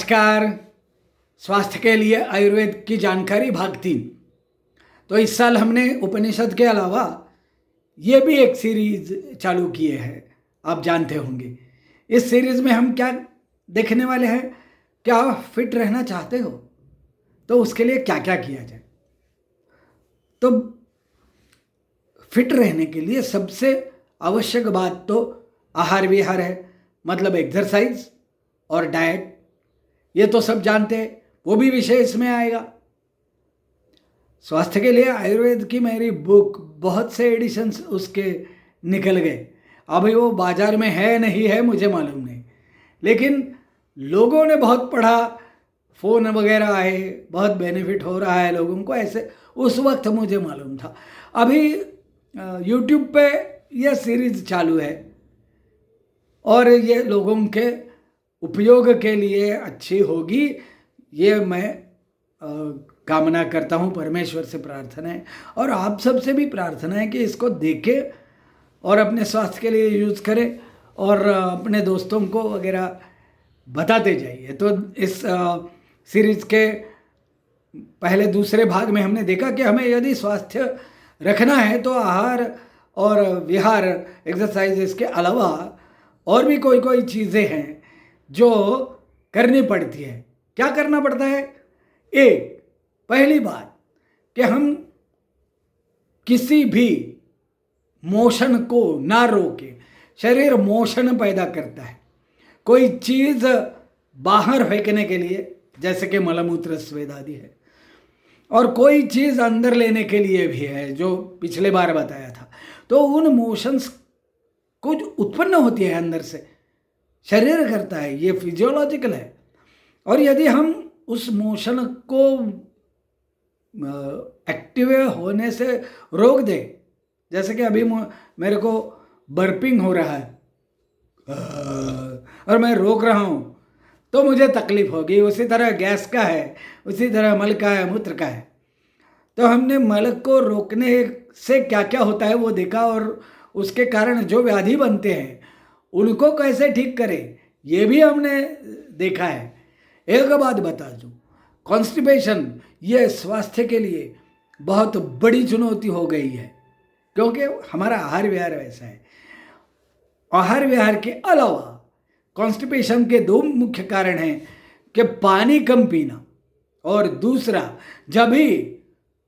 नमस्कार। स्वास्थ्य के लिए आयुर्वेद की जानकारी भाग 3। तो इस साल हमने उपनिषद के अलावा ये भी एक सीरीज चालू किए हैं, आप जानते होंगे। इस सीरीज में हम क्या देखने वाले हैं, क्या फिट रहना चाहते हो तो उसके लिए क्या क्या किया जाए। तो फिट रहने के लिए सबसे आवश्यक बात तो आहार विहार है, मतलब एक्सरसाइज और डाइट। ये तो सब जानते हैं, वो भी विषय इसमें आएगा। स्वास्थ्य के लिए आयुर्वेद की मेरी बुक, बहुत से एडिशंस उसके निकल गए। अभी वो बाजार में है नहीं है मुझे मालूम नहीं, लेकिन लोगों ने बहुत पढ़ा, फ़ोन वगैरह आए, बहुत बेनिफिट हो रहा है लोगों को, ऐसे उस वक्त मुझे मालूम था। अभी यूट्यूब पे यह सीरीज चालू है और ये लोगों के उपयोग के लिए अच्छी होगी, ये मैं कामना करता हूँ। परमेश्वर से प्रार्थना है और आप सबसे भी प्रार्थना है कि इसको देखें और अपने स्वास्थ्य के लिए यूज़ करें और अपने दोस्तों को वगैरह बताते जाइए। तो इस सीरीज़ के पहले दूसरे भाग में हमने देखा कि हमें यदि स्वास्थ्य रखना है तो आहार और विहार, एक्सरसाइज के अलावा और भी कोई चीज़ें हैं जो करनी पड़ती है। क्या करना पड़ता है? पहली बात कि हम किसी भी मोशन को ना रोके। शरीर मोशन पैदा करता है, कोई चीज़ बाहर फेंकने के लिए, जैसे कि मलमूत्र स्वेद आदि है, और कोई चीज़ अंदर लेने के लिए भी है, जो पिछले बार बताया था। तो उन मोशंस कुछ उत्पन्न होती है अंदर से, शरीर करता है, ये फिजियोलॉजिकल है। और यदि हम उस मोशन को एक्टिव होने से रोक दे, जैसे कि अभी मेरे को बर्पिंग हो रहा है और मैं रोक रहा हूँ तो मुझे तकलीफ होगी। उसी तरह गैस का है, उसी तरह मल का है, मूत्र का है। तो हमने मल को रोकने से क्या क्या होता है वो देखा, और उसके कारण जो व्याधि बनते हैं उनको कैसे ठीक करें ये भी हमने देखा है। एक बात बता दूं, कॉन्स्टिपेशन ये स्वास्थ्य के लिए बहुत बड़ी चुनौती हो गई है, क्योंकि हमारा आहार विहार वैसा है। आहार विहार के अलावा कॉन्स्टिपेशन के 2 मुख्य कारण हैं कि पानी कम पीना, और दूसरा जब भी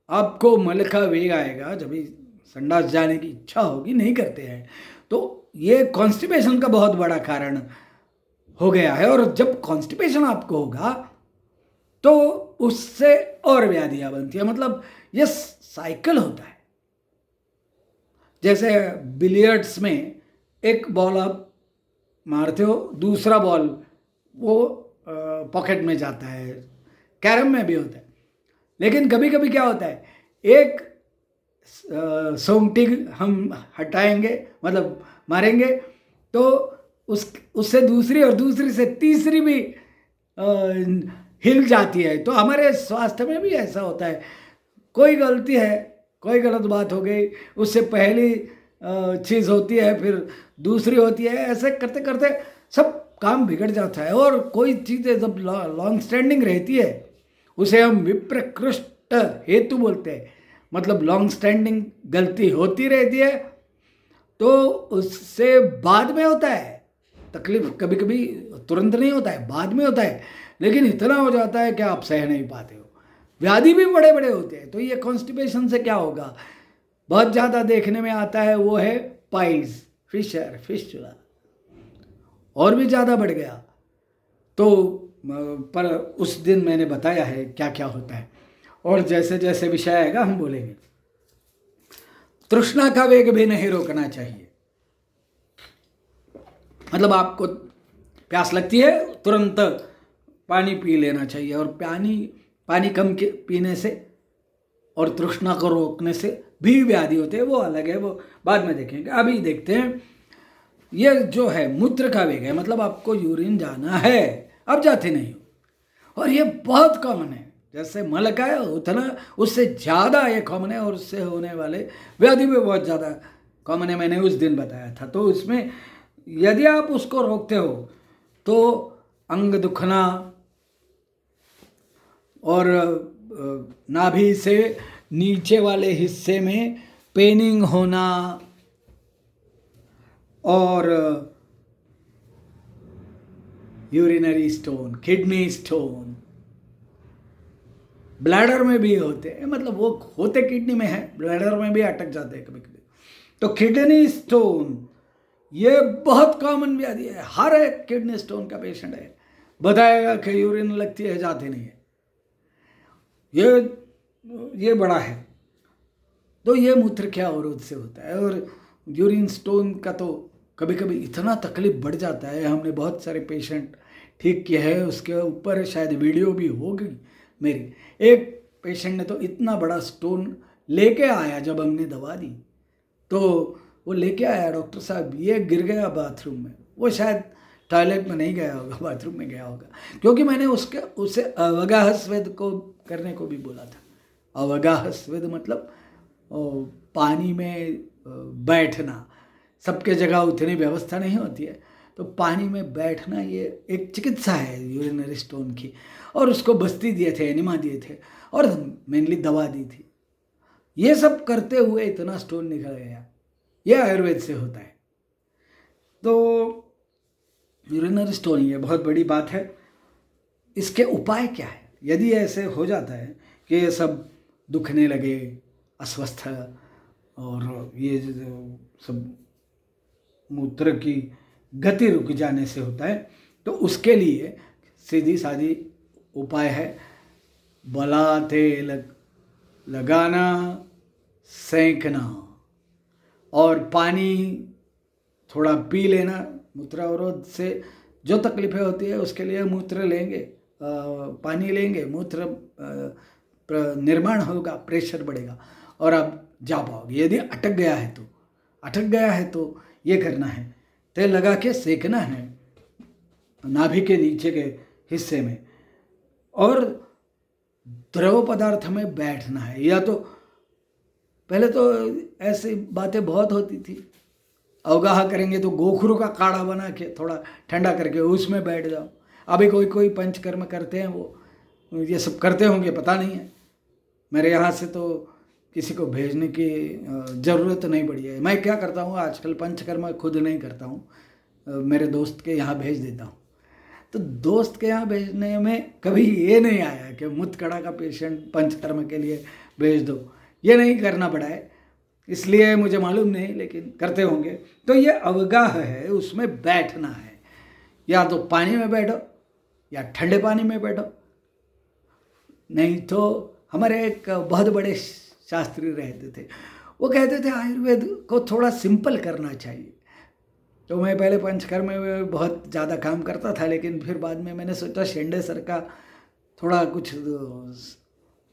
आपको मल का वेग आएगा, जब भी संडास जाने की इच्छा होगी, नहीं करते हैं, तो ये कॉन्स्टिपेशन का बहुत बड़ा कारण हो गया है। और जब कॉन्स्टिपेशन आपको होगा तो उससे और व्याधियां बनती है, मतलब ये साइकिल होता है। जैसे बिलियर्ड्स में एक बॉल आप मारते हो, दूसरा बॉल वो पॉकेट में जाता है, कैरम में भी होता है। लेकिन कभी कभी क्या होता है, एक सोंगटी हम हटाएंगे, मतलब मारेंगे, तो उससे दूसरी और दूसरी से तीसरी भी हिल जाती है। तो हमारे स्वास्थ्य में भी ऐसा होता है, कोई गलती है, कोई गलत बात हो गई, उससे पहली चीज़ होती है, फिर दूसरी होती है, ऐसे करते करते सब काम बिगड़ जाता है। और कोई चीज़ें जब लॉन्ग स्टैंडिंग रहती है उसे हम विप्रकृष्ट हेतु बोलते हैं, मतलब लॉन्ग स्टैंडिंग गलती होती रहती है तो उससे बाद में होता है तकलीफ। कभी कभी तुरंत नहीं होता है, बाद में होता है, लेकिन इतना हो जाता है कि आप सह नहीं पाते हो। व्याधि भी बड़े बड़े होते हैं। तो ये कॉन्स्टिपेशन से क्या होगा, बहुत ज़्यादा देखने में आता है, वो है पाइल्स, फिशर, फिस्टुला, और भी ज़्यादा बढ़ गया। तो पर उस दिन मैंने बताया है क्या क्या होता है, और जैसे जैसे विषय आएगा हम बोलेंगे। तृष्णा का वेग भी नहीं रोकना चाहिए, मतलब आपको प्यास लगती है तुरंत पानी पी लेना चाहिए, और पानी कम पीने से और तृष्णा को रोकने से भी व्याधि होते हैं, वो अलग है, वो बाद में देखेंगे। अभी देखते हैं, ये जो है मूत्र का वेग है, मतलब आपको यूरिन जाना है, अब जाते नहीं हो, और ये बहुत कॉमन है। जैसे मल का है उतना उससे ज़्यादा ये कॉमन है, और उससे होने वाले व्याधि भी बहुत ज़्यादा कॉमन है, मैंने उस दिन बताया था। तो इसमें यदि आप उसको रोकते हो तो अंग दुखना, और नाभि से नीचे वाले हिस्से में पेनिंग होना और urinary stone, kidney stone, bladder में भी होते हैं, मतलब वो होते किडनी में है, ब्लैडर में भी अटक जाते हैं कभी कभी। तो किडनी स्टोन ये बहुत कॉमन व्याधि है, हर एक किडनी स्टोन का पेशेंट है बताएगा कि यूरिन लगती है, जाती नहीं है, ये बड़ा है। तो ये मूत्र के अवरोध से होता है। और यूरिन स्टोन का तो कभी कभी इतना तकलीफ बढ़ जाता है, हमने बहुत सारे पेशेंट ठीक किया है, उसके ऊपर शायद वीडियो भी होगी मेरी। एक पेशेंट ने तो इतना बड़ा स्टोन लेके आया, जब हमने दवा दी तो वो लेके आया, डॉक्टर साहब ये गिर गया बाथरूम में। वो शायद टॉयलेट में नहीं गया होगा, बाथरूम में गया होगा, क्योंकि मैंने उसे अवगाह स्वेद को करने को भी बोला था। अवगाह स्वेद मतलब पानी में बैठना, सबके जगह उतनी व्यवस्था नहीं होती है, तो पानी में बैठना ये एक चिकित्सा है यूरिनरी स्टोन की। और उसको बस्ती दिए थे, एनिमा दिए थे और मेनली दवा दी थी। ये सब करते हुए इतना स्टोन निकल गया, ये आयुर्वेद से होता है। तो यूरिनरी स्टोन ये बहुत बड़ी बात है। इसके उपाय क्या है यदि ऐसे हो जाता है कि ये सब दुखने लगे, अस्वस्थ और ये सब मूत्र की गति रुक जाने से होता है, तो उसके लिए सीधी सादी उपाय है, बला तेल लगाना, सेंकना और पानी थोड़ा पी लेना। मूत्रावरोध से जो तकलीफें होती है उसके लिए मूत्र लेंगे, पानी लेंगे, मूत्र निर्माण होगा, प्रेशर बढ़ेगा और आप जा पाओगे। यदि अटक गया है तो ये करना है, तेल लगा के सेकना है नाभि के नीचे के हिस्से में, और द्रव पदार्थ में बैठना है। या तो पहले तो ऐसी बातें बहुत होती थी, अवगाह करेंगे तो गोखरू का काढ़ा बना के थोड़ा ठंडा करके उसमें बैठ जाओ। अभी कोई पंचकर्म करते हैं, वो ये सब करते होंगे, पता नहीं है। मेरे यहाँ से तो किसी को भेजने की ज़रूरत नहीं पड़ी है। मैं क्या करता हूँ आजकल, पंचकर्म खुद नहीं करता हूँ, मेरे दोस्त के यहाँ भेज देता हूँ। तो दोस्त के यहाँ भेजने में कभी ये नहीं आया कि मुतकड़ा का पेशेंट पंचकर्म के लिए भेज दो, ये नहीं करना पड़ा है, इसलिए मुझे मालूम नहीं, लेकिन करते होंगे। तो ये अवगाह है, उसमें बैठना है, या तो पानी में बैठो या ठंडे पानी में बैठो। नहीं तो हमारे एक बहुत बड़े शास्त्री रहते थे, वो कहते थे आयुर्वेद को थोड़ा सिंपल करना चाहिए। तो मैं पहले पंचकर्म में बहुत ज़्यादा काम करता था, लेकिन फिर बाद में मैंने सोचा शेंडे सर का थोड़ा कुछ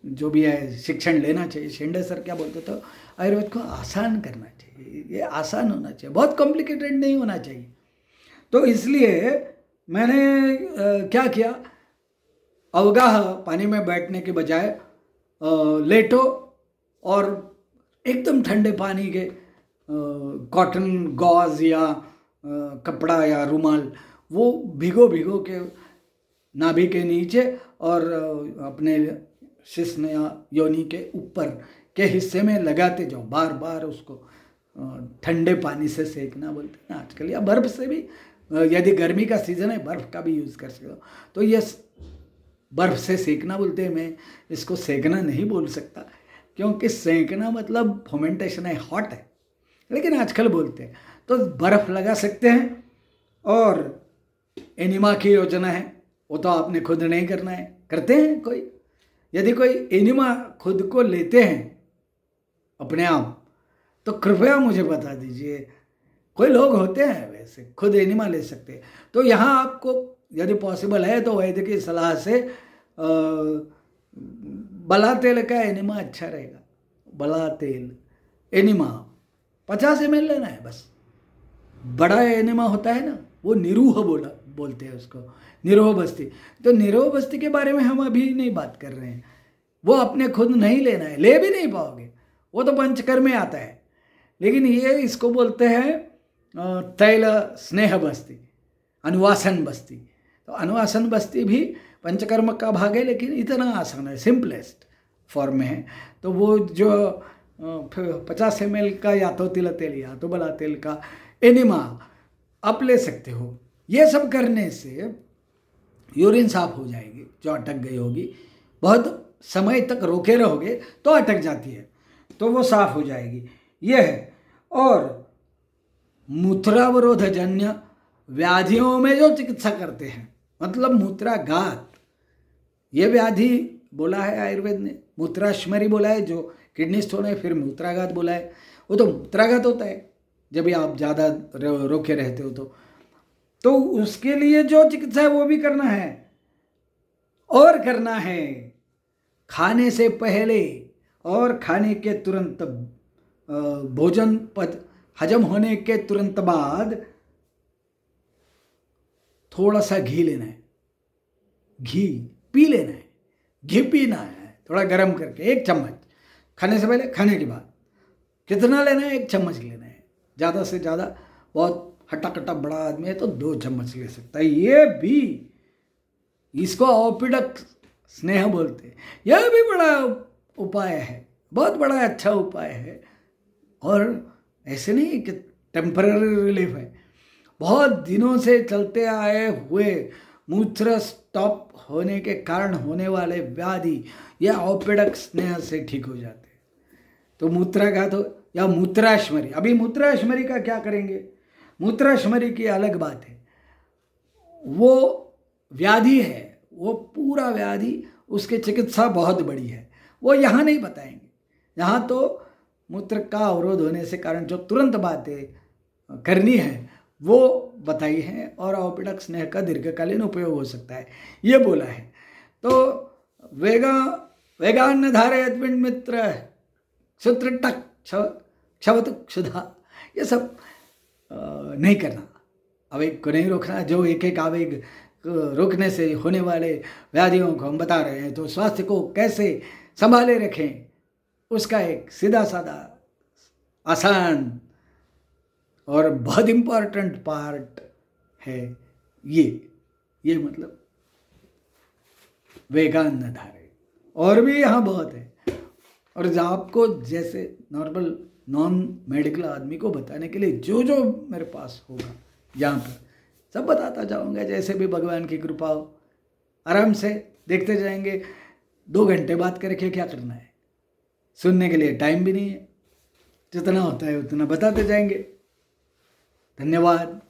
जो भी है शिक्षण लेना चाहिए। शेंडे सर क्या बोलते थे, आयुर्वेद को आसान करना चाहिए, ये आसान होना चाहिए, बहुत कॉम्प्लिकेटेड नहीं होना चाहिए। तो इसलिए मैंने क्या किया, अवगाह पानी में बैठने के बजाय लेटो और एकदम ठंडे पानी के कॉटन गॉज या कपड़ा या रुमाल वो भिगो के नाभि के नीचे और अपने शिश्न या योनि के ऊपर के हिस्से में लगाते जाओ, बार बार उसको ठंडे पानी से सेकना बोलते हैं ना आजकल, या बर्फ़ से भी, यदि गर्मी का सीज़न है बर्फ़ का भी यूज़ कर सकते हो। तो ये बर्फ़ से सेकना बोलते हैं, मैं इसको सेकना नहीं बोल सकता, क्योंकि सेकना मतलब फर्मेंटेशन है, हॉट है, लेकिन आजकल बोलते हैं। तो बर्फ़ लगा सकते हैं। और एनिमा की योजना है, वो तो आपने खुद नहीं करना है, करते हैं कोई, यदि कोई एनिमा खुद को लेते हैं अपने आप तो कृपया मुझे बता दीजिए। कोई लोग होते हैं वैसे खुद एनिमा ले सकते हैं, तो यहाँ आपको यदि पॉसिबल है तो वैद्य की सलाह से बला तेल का एनिमा अच्छा रहेगा। बला तेल एनिमा 50 ml लेना है बस। बड़ा एनिमा होता है ना, वो निरूह बोलते हैं उसको, निरोह बस्ती। तो निरोह बस्ती के बारे में हम अभी नहीं बात कर रहे हैं, वो अपने खुद नहीं लेना है, ले भी नहीं पाओगे, वो तो पंचकर्म में आता है। लेकिन ये इसको बोलते हैं तैल स्नेह बस्ती, अनुवासन बस्ती। तो अनुवासन बस्ती भी पंचकर्म का भाग है, लेकिन इतना आसान है, सिंपलेस्ट फॉर्म में है। तो वो जो 50 ml का या तो तिल तेल या तो बला तेल का एनिमा आप ले सकते हो। ये सब करने से यूरिन साफ हो जाएगी जो अटक गई होगी। बहुत समय तक रोके रहोगे तो अटक जाती है, तो वो साफ हो जाएगी, ये है। और मूत्रावरोध जन्य व्याधियों में जो चिकित्सा करते हैं, मतलब मूत्राघात, ये व्याधि बोला है आयुर्वेद ने, मूत्राश्मरी बोला है जो किडनी स्टोन है, फिर मूत्राघात बोला है। वो तो मूत्राघात होता है जब भी आप ज़्यादा रोके रहते हो तो उसके लिए जो चिकित्सा है वो भी करना है। और करना है खाने से पहले और खाने के तुरंत भोजन पद हजम होने के तुरंत बाद थोड़ा सा घी लेना है, घी पी लेना है, घी पीना है थोड़ा गर्म करके, 1 चम्मच खाने से पहले, खाने के बाद। कितना लेना है? 1 चम्मच लेना है, ज़्यादा से ज़्यादा, बहुत हट्टा कट्टा बड़ा आदमी है तो 2 चम्मच ले सकता है। ये भी, इसको औपिडक स्नेह बोलते हैं। यह भी बड़ा उपाय है, बहुत बड़ा अच्छा उपाय है। और ऐसे नहीं कि टेम्पररी रिलीफ है, बहुत दिनों से चलते आए हुए मूत्र स्टॉप होने के कारण होने वाले व्याधि या औपिडक स्नेह से ठीक हो जाते हैं। तो मूत्राघात हो या मूत्राश्मरी, अभी मूत्राश्मरी का क्या करेंगे? मूत्राश्मरी की अलग बात है, वो व्याधि है, वो पूरा व्याधि, उसकी चिकित्सा बहुत बड़ी है, वो यहाँ नहीं बताएंगे। यहाँ तो मूत्र का अवरोध होने से कारण जो तुरंत बातें करनी है वो बताई है, और औपिडक स्नेह का दीर्घकालीन उपयोग हो सकता है, ये बोला है। तो वेगान्न धारयत पिंड मित्र सूत्र टक क्षवत क्षुधा, ये सब नहीं करना, आवेग को नहीं रोकना। जो एक आवेग रोकने से होने वाले व्याधियों को हम बता रहे हैं, तो स्वास्थ्य को कैसे संभाले रखें उसका एक सीधा साधा आसान और बहुत इम्पॉर्टेंट पार्ट है ये मतलब वेगान्न धारे। और भी यहाँ बहुत है, और आपको जैसे नॉर्मल नॉन मेडिकल आदमी को बताने के लिए जो जो मेरे पास होगा यहाँ पर सब बताता जाऊँगा, जैसे भी भगवान की कृपा हो। आराम से देखते जाएंगे, 2 घंटे बात करके क्या करना है, सुनने के लिए टाइम भी नहीं है, जितना होता है उतना बताते जाएंगे। धन्यवाद।